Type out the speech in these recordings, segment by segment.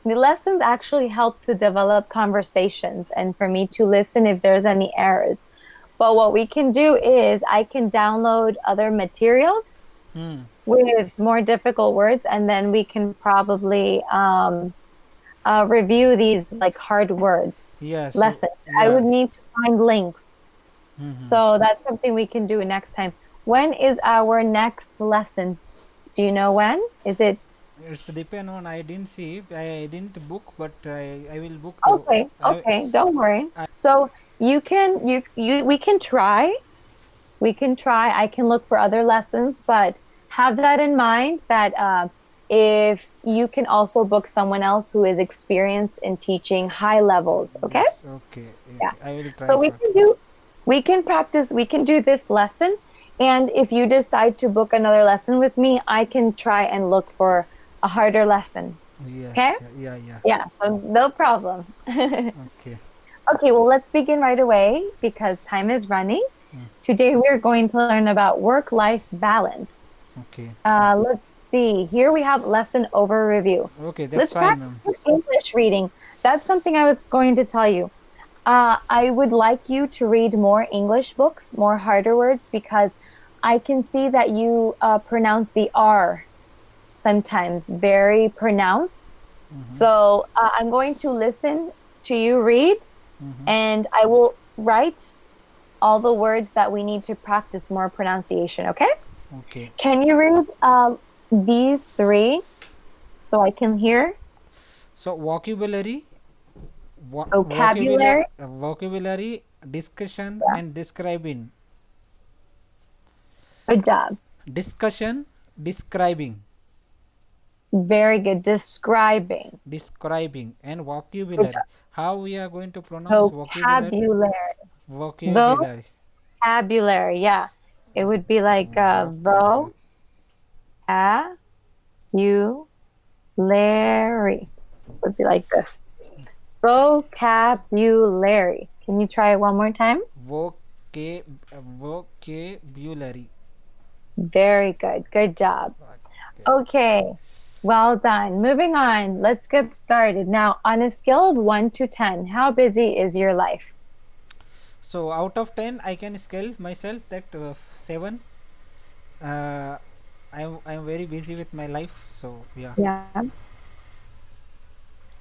The lessons actually help to develop conversations and for me to listen if there's any errors. But what we can do is I can download other materials Hmm. with more difficult words, and then we can probably review these like hard words Yeah. So lessons. I yeah. would need to find links. Hmm. So that's something we can do next time. When is our next lesson? Do you know when? Is it It's depend on. I didn't see. I didn't book, but I will book. okay? I Okay, don't worry. I So we can try. We can try. I can look for other lessons, but have that in mind that if you can also book someone else who is experienced in teaching high levels, okay? yes. Okay. Yeah. Okay. I will try So for. we can practice, we can do this lesson. And if you decide to book another lesson with me, I can try and look for a harder lesson. Okay? Yes. Yeah. Yeah. Yeah, so no problem. Okay. Okay, well, let's begin right away because time is running. Today we're going to learn about work-life balance. Okay. Let's see. Here we have lesson overview. Okay. That's Let's fine, practice ma'am. with English reading. That's something I was going to tell you. I would like you to read more English books, more harder words, because I can see that you pronounce the R sometimes very pronounced. Mm-hmm. So I'm going to listen to you read, Mm-hmm. and I will write all the words that we need to practice more pronunciation. Okay? Okay. Can you read these three so I can hear? So vocabulary, vocabulary, Vocabulary. vocabulary, discussion Yeah, and describing, good job. discussion, describing, Very good. Describing. describing, and Good vocabulary. job. How we are going to pronounce vocabulary? Vocabulary. Vocabulary. Vocabulary. Yeah. It would be like Vocabulary. vocabulary. Would be like this. Vocabulary. Can you try it one more time? Vocabulary. Very good. Good job. Okay. Okay. Well done. Moving on. Let's get started. Now, on a scale of 1 to 10, how busy is your life? So out of 10, I can scale myself that 7. Uh, I'm very busy with my life. So yeah. Yeah.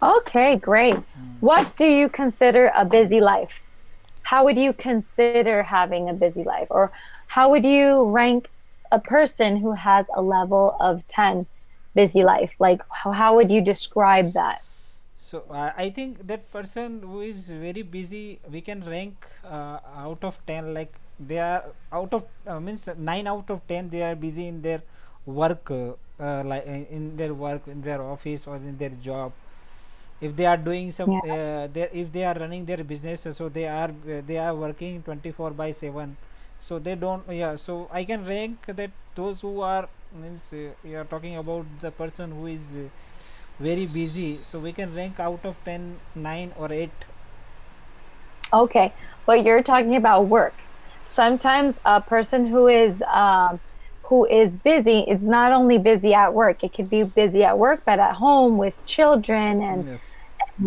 Okay, great. Mm. What do you consider a busy life? How would you consider having a busy life? Or how would you rank a person who has a level of 10 busy life? Like, how would you describe that? So I think that person who is very busy, we can rank out of 10. Like they are out of means 9 out of 10. They are busy in their work, like in their work, in their office or in their job. If they are doing some, Yeah. if they are running their business, so they are working 24/7. So they don't. Yeah. So I can rank that those who are means you are talking about the person who is. Very busy, so we can rank out of 10 9 or 8. Okay. But you're talking about work. Sometimes a person who is busy is not only busy at work. It could be busy at work, but at home with children and Yes.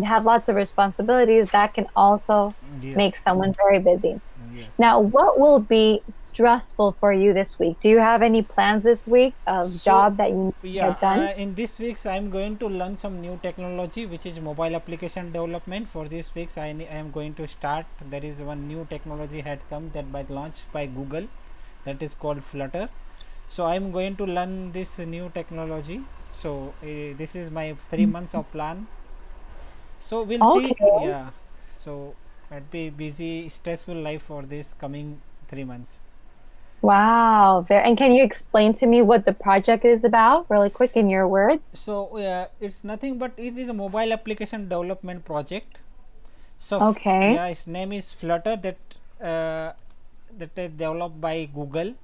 have lots of responsibilities. That can also Yes. make someone very busy. Yes. Now, what will be stressful for you this week? Do you have any plans this week of So job that you need to yeah, get done? in this weeks I'm going to learn some new technology, which is mobile application development. For this weeks I am going to start. There is one new technology had come that by launched by Google, that is called Flutter. So I'm going to learn this new technology. So this is my 3 months of plan. So we'll see. Okay. Yeah. So I'd be busy, stressful life for this coming 3 months. Wow. And can you explain to me what the project is about really quick in your words? So it's nothing but it is a mobile application development project. So Okay. yeah, its name is Flutter, that is developed by Google.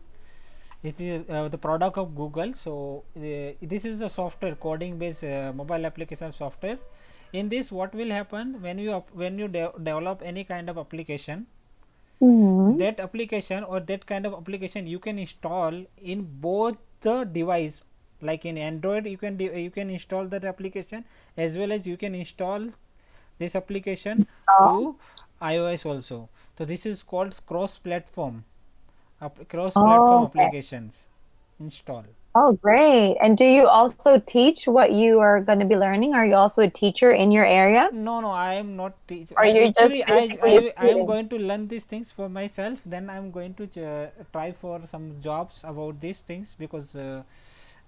It is the product of Google. So this is a software coding based mobile application software. In this, what will happen when you develop any kind of application, Hmm. that application or that kind of application you can install in both the device Like in Android, you can install that application, as well as you can install this application Oh, to iOS also. So this is called cross platform oh, okay. applications install. Oh, great. And do you also teach what you are going to be learning? Are you also a teacher in your area? No, no, I am not teach. Or you're just Actually, basically a I am student? going to learn these things for myself. Then I am going to try for some jobs about these things, because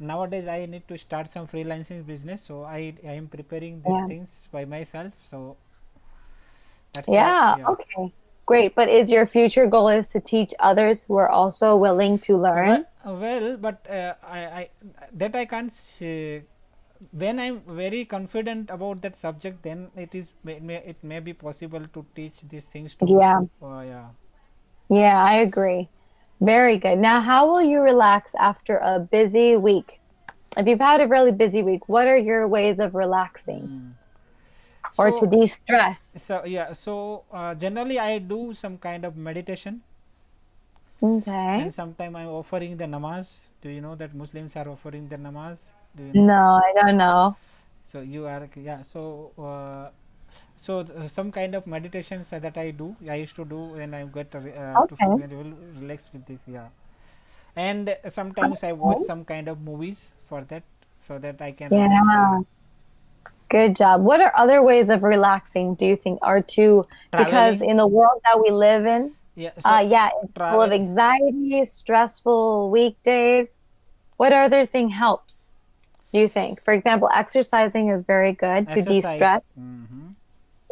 nowadays I need to start some freelancing business. So I am preparing these Yeah. things by myself. So that's why, Yeah, yeah. okay. Great. But is your future goal is to teach others who are also willing to learn? But I that I can't say. When I'm very confident about that subject, then it may be possible to teach these things to, Yeah. yeah. Yeah, I agree. Very good. Now, how will you relax after a busy week? If you've had a really busy week, what are your ways of relaxing Mm. or to So de-stress? generally I do some kind of meditation, Okay. and sometime I'm offering the namaz. Do you know that Muslims are offering the namaz? Do you know? No, I don't know. So you are, yeah. Some kind of meditations that I do. I used to do when I get to feel Okay. very relaxed with this. Yeah, and sometimes I watch Okay. some kind of movies for that, so that I can relax. Yeah, Yeah. Good job. What are other ways of relaxing, do you think, are to, because traveling. in the world that we live in, Yeah, so yeah, it's full of travel. anxiety, stressful weekdays. What other thing helps, do you think? For example, exercising is very good to Exercise. de-stress.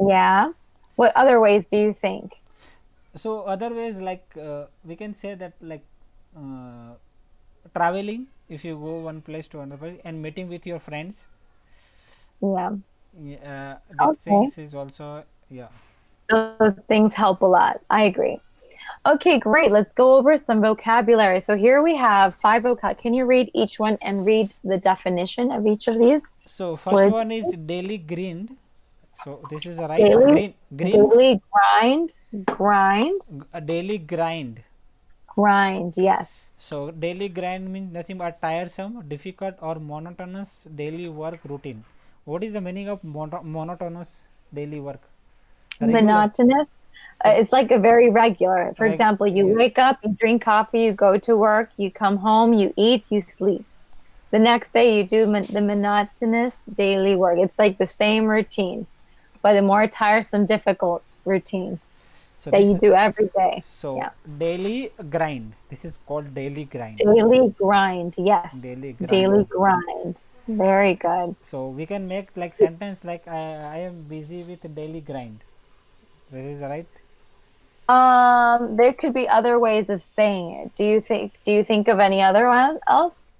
Yeah. What other ways do you think? So otherwise, like we can say that, like uh, traveling, if you go one place to another place, and meeting with your friends, Yeah. that Okay. things is also, yeah. Those things help a lot. I agree. Okay, great. Let's go over some vocabulary. So here we have five vocab. Can you read each one and read the definition of each of these So first words? one is daily grind. So this is a right Daily, grind, daily grind, grind, a daily grind. grind. Yes. So daily grind means nothing but tiresome, difficult, or monotonous daily work routine. What is the meaning of monotonous daily work? Regular. Monotonous. So It's like a very regular. For example, you yes. wake up, you drink coffee, you go to work, you come home, you eat, you sleep. The next day, you do the monotonous daily work. It's like the same routine, but a more tiresome, difficult routine So that this you do every day. so Yeah. daily grind. This is called daily grind. Daily grind. Yes. Daily grind. Daily grind. Very good. So we can make like sentence like I am busy with daily grind. This is right. There could be other ways of saying it. Do you think of any other one else?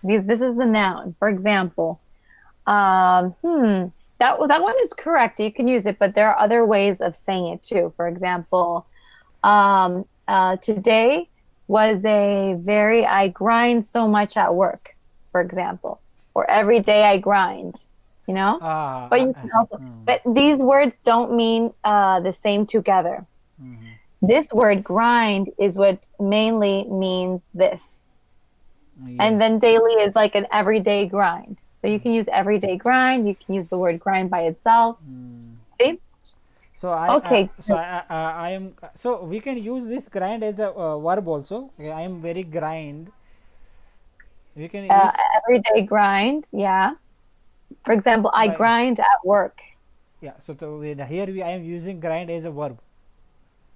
This is the noun. For example, um, hmm, that one is correct. You can use it, but there are other ways of saying it too. For example, today was a very, I grind so much at work, for example, or every day I grind, you know? But you can also, but these words don't mean the same together. This word grind is what mainly means this. Yes. And then daily is like an everyday grind. So you can use everyday grind, you can use the word grind by itself. See? So Okay, I am, so we can use this grind as a verb also. Okay, I am very grind. We can use everyday grind, yeah. For example, I by, grind at work. yeah. So here I am using grind as a verb.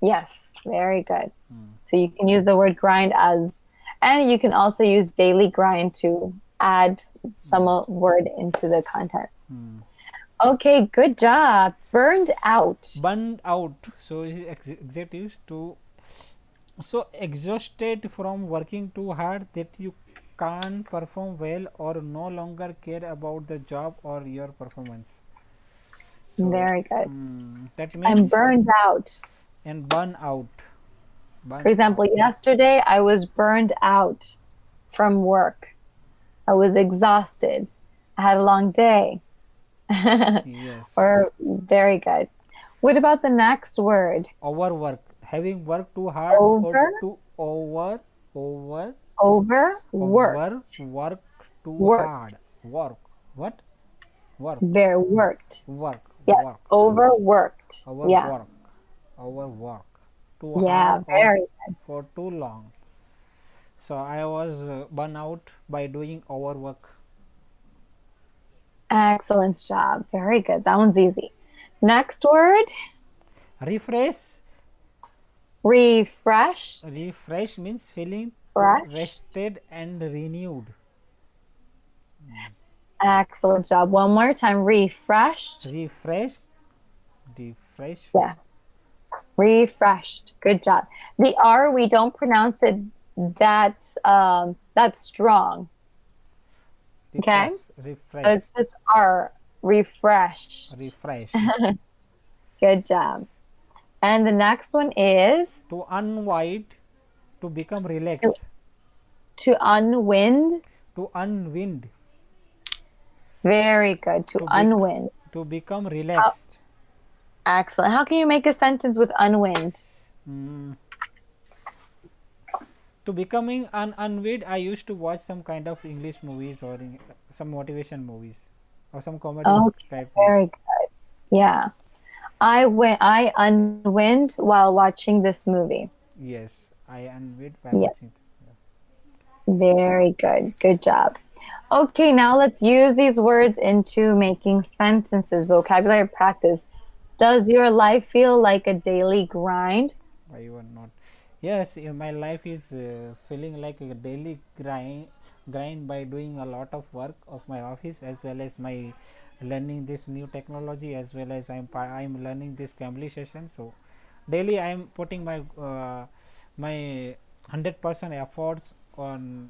Yes, very good. So you can use the word grind as, and you can also use daily grind to add some word into the content. Okay, good job. Burned out. Burned out. So is adjectives to, so exhausted from working too hard that you can't perform well or no longer care about the job or your performance. So Very good. that I'm means, burned out. and burn out. For Burn out. example, yesterday I was burned out from work. I was exhausted. I had a long day. Yes. Or very good. What about the next word? Overwork. Having worked too hard or Over, to over over, worked. work too hard. Worked. Work. What? Work. Very worked. Work. Yes. Work. Overworked. Our Yeah. work. Our work. Too hard Yeah. or Very for too long. So I was burnt out by doing overwork. excellent job. Very good. That one's easy. Next word, Refresh. refreshed. Refresh means feeling Fresh. rested and renewed. Excellent job. One more time. Refreshed. Refresh. Refresh. Yeah. Refreshed. Good job. The R, we don't pronounce it that strong. Okay. Refresh. So Refresh. it's just R. Refreshed. Refresh. Good job. And the next one is To unwind. To become to relaxed. to unwind. To unwind. Very good. To To be unwind. to become How, relaxed. excellent. How can you make a sentence with unwind? Mm. To becoming an unwind, I used to watch some kind of English movies or some motivation movies or some comedy Okay, type movies. very good. Yeah. I unwind while watching this movie. Yes, I unwind by Yes. watching. Very good. Good job. Okay, now let's use these words into making sentences. Vocabulary practice. Does your life feel like a daily grind? Why you are not? Yes, my life is feeling like a daily grind by doing a lot of work of my office as well as my learning this new technology as well as I'm learning this Cambly session. So daily I am putting my 100% efforts on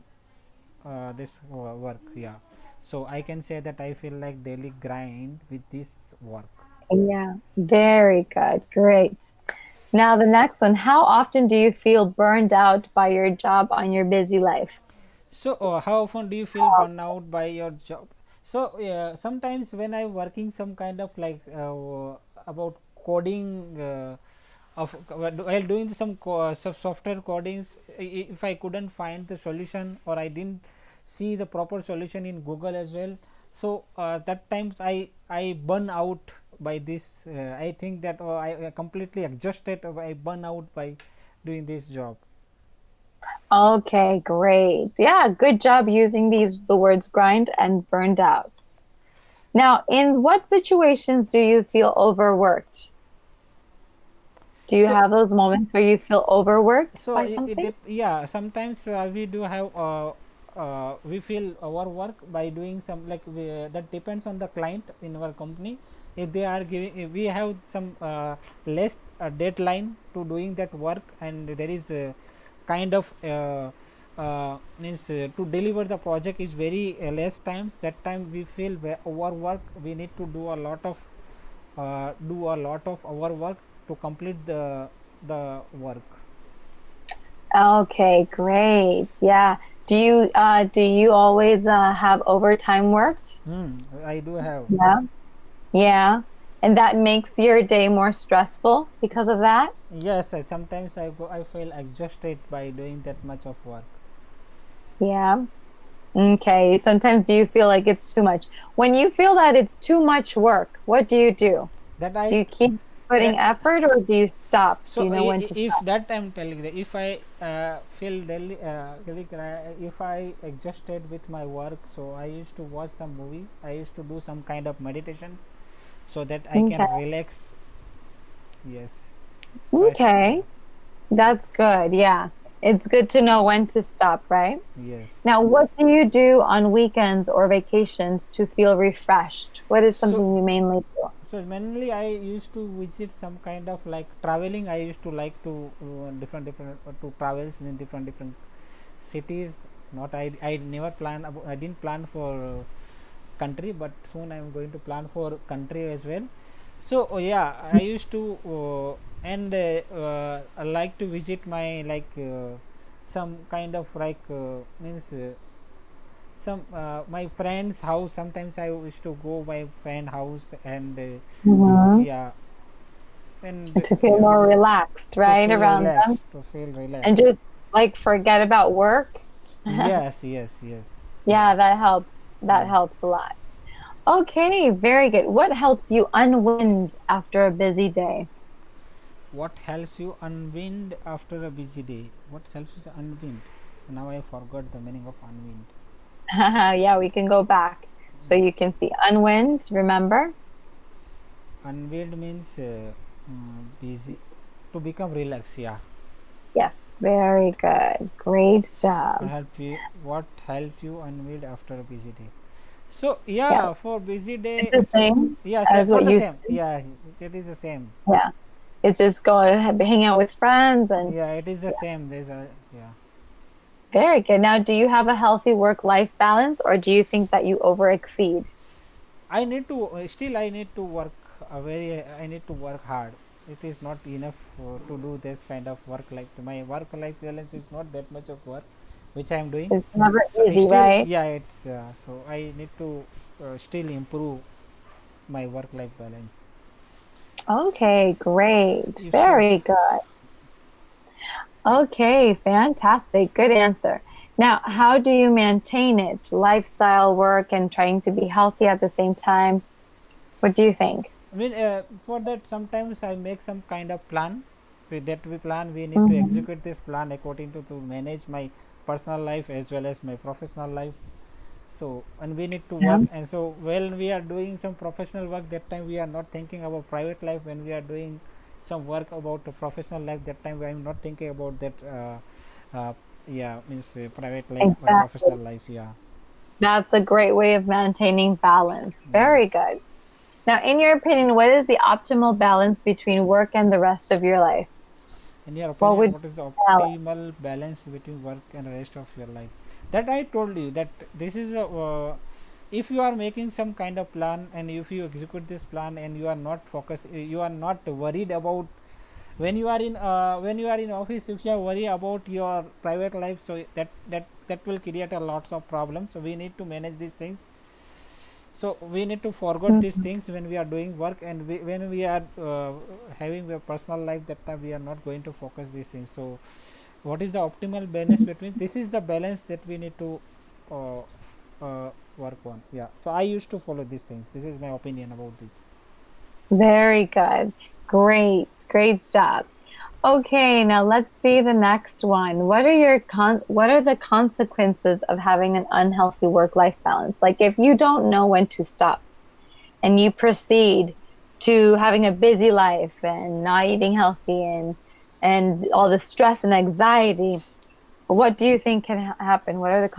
this work. Yeah, so I can say that I feel like daily grind with this work. Yeah, very good. Great. Now, the next one. How often do you feel burned out by your job on your busy life? So, how often do you feel burnout by your job? So, sometimes when I'm working some kind of like about coding while doing some software codings, if I couldn't find the solution or I didn't see the proper solution in Google as well, so that times I burn out by this. I think that I completely exhausted. I burn out by doing this job. Okay, great. Yeah, good job using the words grind and burned out. Now, in what situations do you feel overworked? Do you So have those moments where you feel overworked so by something? yeah, sometimes we do have we feel overwork by doing some like that depends on the client in our company. If they are giving, if we have some less deadline to doing that work and there is kind of means to deliver the project is very less times, that time we feel overwork. We need to do a lot of overwork to complete the work. Okay, great. Yeah. Do you always have overtime worked? I do have. Yeah. Yeah. And that makes your day more stressful because of that? Yes, sometimes I feel exhausted by doing that much of work. Yeah. Okay. Sometimes you feel like it's too much. When you feel that it's too much work, what do you do? That Do I you keep putting that effort or do you stop? Do so you know when to if stop? that I'm telling that if I feel if I exhausted with my work, so I used to watch some movie. I used to do some kind of meditations so that I Okay. can relax. Yes. So Okay. That's good. Yeah. It's good to know when to stop, right? yes. Now, what do you do on weekends or vacations to feel refreshed? What is So something you mainly do? so mainly I used to visit some kind of like traveling. I used to like to different to travels in different cities. Not I never plan I didn't plan for country, but soon I'm going to plan for country as well. So yeah, I used to and I like to visit my like some kind of like means some my friend's house. Sometimes I used to go my friend house and Mhm. yeah, and To feel yeah, more relaxed, to right, feel around relaxed, them to feel and relaxed. just like forget about work. Yes, yes, yes. Yeah, that helps. That Yeah. helps a lot. Okay, very good. What helps you unwind after a busy day? What helps you unwind after a busy day? What helps you unwind? Now I forgot the meaning of unwind. Yeah, we can go back so you can see unwind, remember? Unwind means busy, to become relaxed. Yeah. Yes, very good. Great job. Help you. What help you unwind after a busy day? So Yeah, yeah, for busy it's day. the So same yeah, as for what the you same. said. Yeah, it is the same. Yeah, it's just go hang out with friends and Yeah, it is the same. There's a yeah. very good. Now, do you have a healthy work-life balance or do you think that you overexceed? I need to still I need to work I need to work hard. It is not enough to do this kind of work. Like my work life balance is not that much of work which I am doing. It's never So easy, still right? yeah, it's so I need to still improve my work life balance. Okay, great. If you Very good. Okay, fantastic. Good answer. Now, how do you maintain it? Lifestyle, work, and trying to be healthy at the same time. What do you think? I mean, for that, sometimes I make some kind of plan. With that we plan, we need to Hmm. execute this plan according to manage my personal life as well as my professional life. So, and we need to Yeah, work. And so, when we are doing some professional work, that time we are not thinking about private life. When we are doing some work about the professional life, that time I am not thinking about that. Yeah, means private life or exactly. professional life. Yeah. That's a great way of maintaining balance. Yes. Very good. Now, in your opinion, what is the optimal balance between work and the rest of your life? In your What opinion, would what is the balance? optimal balance between work and rest of your life? That I told you that this is a, if you are making some kind of plan and if you execute this plan and you are not focused, you are not worried about when you are in office. If you are worried about your private life, so that will create a lots of problems. So we need to manage these things. So we need to forget these Mhm. things when we are doing work, and when we are having a personal life, that time we are not going to focus these things. So what is the optimal balance between, this is the balance that we need to uh, work on. Yeah, so I used to follow these things. This is my opinion about this. Very good. Great. Great job. Okay, now let's see the next one. What are the consequences of having an unhealthy work-life balance? Like if you don't know when to stop and you proceed to having a busy life and not eating healthy and all the stress and anxiety, what do you think can happen? What are the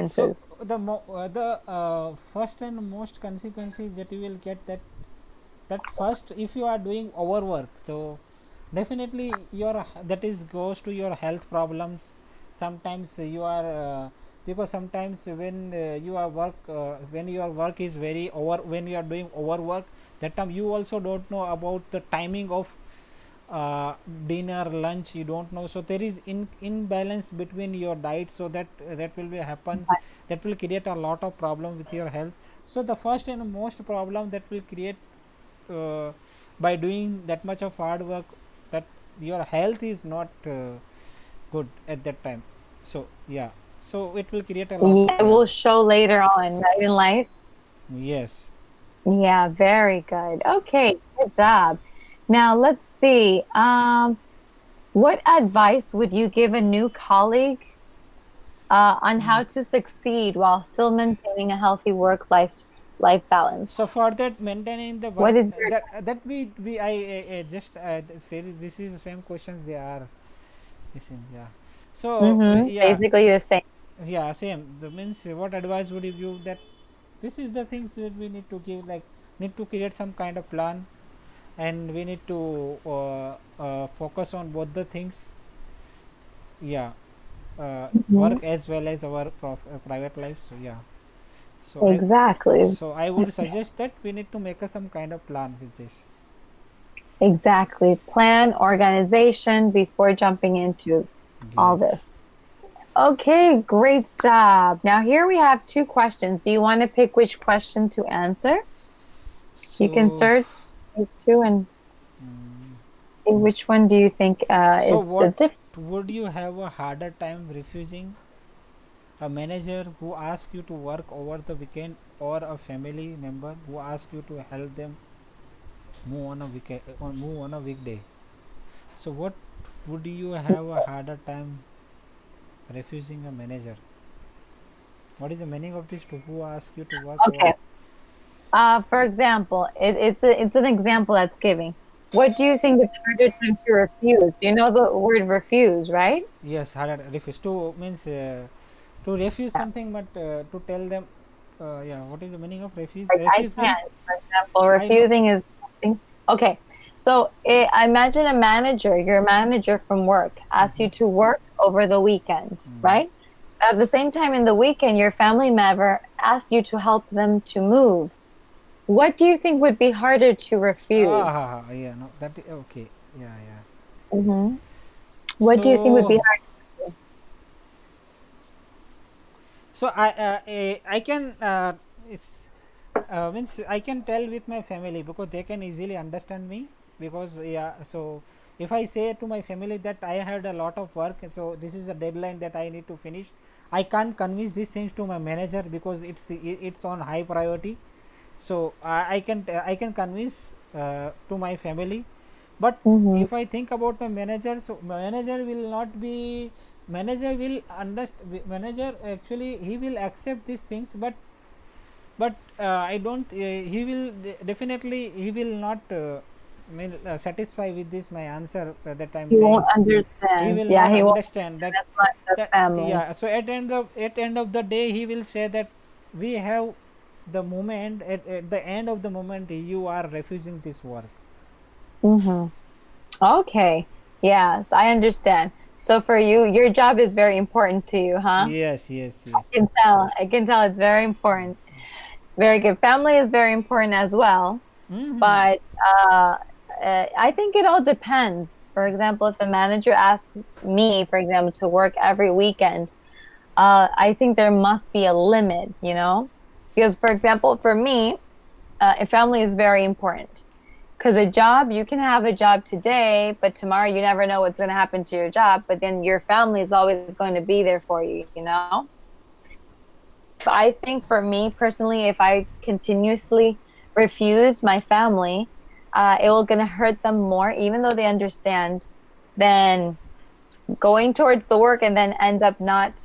So consequences? the first and most consequences that you will get, that first, if you are doing overwork, so definitely your that is goes to your health problems. Sometimes you are because sometimes when you are work when your work is very over, when you are doing overwork, that time you also don't know about the timing of uh, dinner, lunch, you don't know. So there is imbalance between your diet, so that will be happens, that will create a lot of problem with your health. So the first and most problem that will create uh, by doing that much of hard work, that your health is not good at that time. So yeah, so it will create a lot. Yeah, it Yeah. will show later on, right, in life. Yes. Yeah, very good. Okay, good job. Now let's see. What advice would you give a new colleague on how to succeed while still maintaining a healthy work life balance? So for that, maintaining the work, What is your that we I just say this is the same questions they are missing. Yeah. So yeah, basically the same? yeah, same. The means what advice would you give, that this is the things that we need to give, like need to create some kind of plan, and we need to focus on both the things. Yeah, Mhm. work as well as our private life. So yeah, so Exactly. I would suggest that we need to make a some kind of plan with this. Exactly. Plan, organization before jumping into all Yes. this. Okay, great job. Now here we have two questions. Do you want to pick which question to answer? You can So search these two and mm, see which one do you think so is the what difference. would you have a harder time refusing a manager who asks you to work over the weekend, or a family member who asks you to help them move on a weekend or move on a weekday. So what would you have a harder time refusing a manager? What is the meaning of this? To who asks you to work over? Okay. For example, it's an example that's giving. What do you think it's harder time to refuse? You know the word refuse, right? Yes, harder refuse to means to refuse Yeah. something, but to tell them. Yeah, what is the meaning of refuse? Like I Refuse means can't, for example, I know. refusing is something. Okay. So I imagine a manager, your manager from work asks Mm-hmm. you to work over the weekend, Mm. right? At the same time, in the weekend, your family member asks you to help them to move. What do you think would be harder to refuse? Yeah, no, okay. Yeah, yeah. Hmm. What do you think would be So, harder? so I can it's means I can tell with my family because they can easily understand me. Because yeah, so if I say to my family that I had a lot of work, so this is a deadline that I need to finish, I can't convince these things to my manager because it's on high priority. So I can convince to my family. But Hmm. if I think about my manager, so manager will not be, manager will understand, manager actually he will accept these things, but I don't he will definitely he will not satisfy with this my answer that I'm He won't saying. He understand. will Yeah, not he won't understand that, understand as much as family. yeah. So at end of the day he will say that we have the moment, at the end of the moment you are refusing this work. Hmm. Okay. Yes, I understand. So for you, your job is very important to you, huh? Yes, yes, yes. I can tell. I can tell it's very important. Very good. Family is very important as well, Mm-hmm. but I think it all depends. For example, if a manager asks me, for example, to work every weekend, I think there must be a limit, you know? Because, for example, for me, family is very important. Because a job, you can have a job today, but tomorrow you never know what's going to happen to your job. But then your family is always going to be there for you, you know? So I think for me personally, if I continuously refuse my family, it will going to hurt them more, even though they understand, than going towards the work and then end up not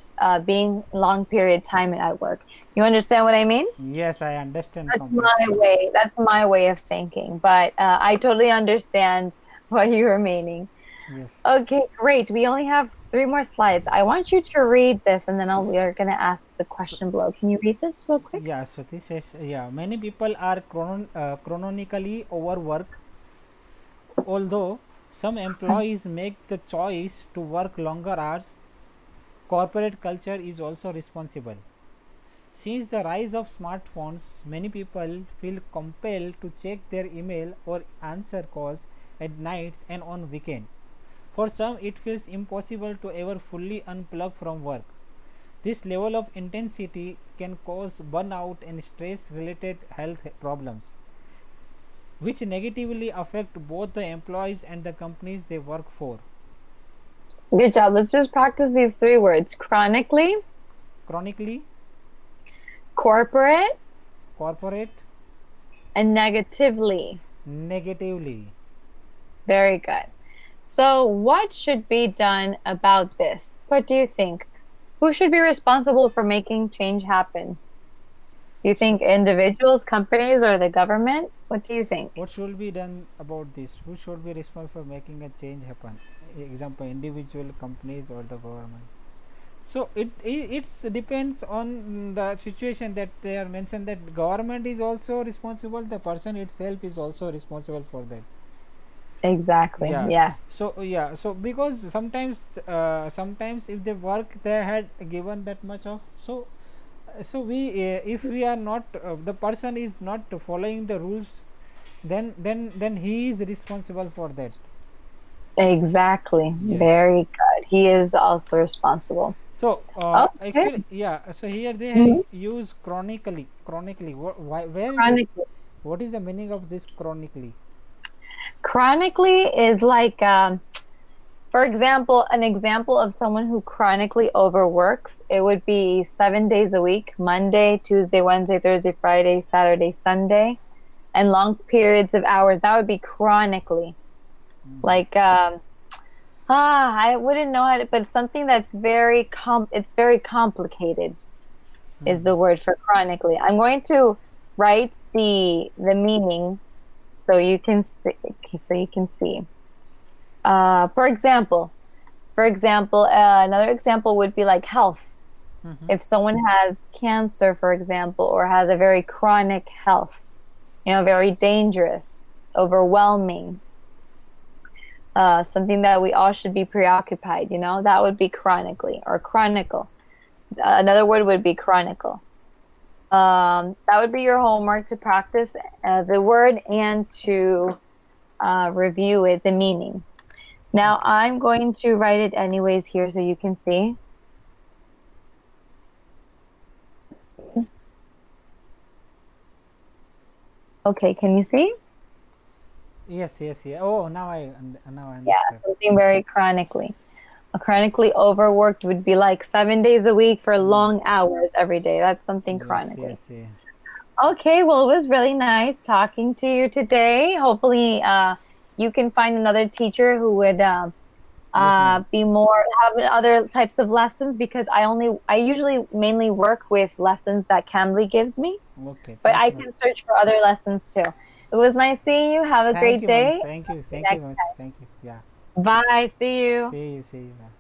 being long period time at work. You understand what I mean? Yes, I understand That's my completely. way. That's my way of thinking. But I totally understand what you were meaning. Yes. Okay, great. We only have three more slides. I want you to read this, and then we are going to ask the So, question below. Can you read this real quick? yeah, so this is, yeah, many people are chronically overworked. Although some employees make the choice to work longer hours, corporate culture is also responsible. Since the rise of smartphones, many people feel compelled to check their email or answer calls at nights and on weekends. For some, it feels impossible to ever fully unplug from work. This level of intensity can cause burnout and stress related health problems, which negatively affect both the employees and the companies they work for. Good job. Let's just practice these three words: chronically, Chronically, corporate, corporate, and negatively. negatively. Very good. So, what should be done about this? What do you think? Who should be responsible for making change happen? Do you So, think individuals, companies, or the government? What do you think? what should be done about this? Who should be responsible for making a change happen? Example, individual, companies, or the government. So it depends on the situation that they are mentioned, that government is also responsible, the person itself is also responsible for that. Exactly. Yeah. Yes. So yeah, so because sometimes if the work they had given that much of, so we if we are not the person is not following the rules, then he is responsible for that. Exactly. Yes. Very good. He is also responsible. So Okay. actually, yeah. So here they have Mhm. used chronically. Chronically, where is it? Chronically. What is the meaning of this chronically? Chronically is like For example, an example of someone who chronically overworks, it would be 7 days a week, Monday, Tuesday, Wednesday, Thursday, Friday, Saturday, Sunday, and long periods of hours. That would be chronically. Like, I wouldn't know how to, but something that's it's very complicated is the word for chronically. I'm going to write the meaning so you can see, so you can see. For example, another example would be like health. If someone has cancer, for example, or has a very chronic health, very dangerous, overwhelming, something that we all should be preoccupied, that would be chronically or chronicle. Another word would be chronicle. That would be your homework to practice the word and to review it, the meaning. Now I'm going to write it anyways here so you can see. Okay, can you see? Yes. Oh, now I understand. Yeah, something very chronically. Chronically overworked would be like 7 days a week for long hours every day. That's something chronically. Yes. Okay, well, it was really nice talking to you today. Hopefully, you can find another teacher who would Yes, ma'am. have other types of lessons because I usually mainly work with lessons that Cambly gives me, Okay, but thank I you, ma'am. can search for other lessons too. It was nice seeing you. Have a Thank great you, ma'am. day. Thank you. See you Thank you next much. time. Thank you. Yeah. Bye. See you. See you. See you. Ma'am.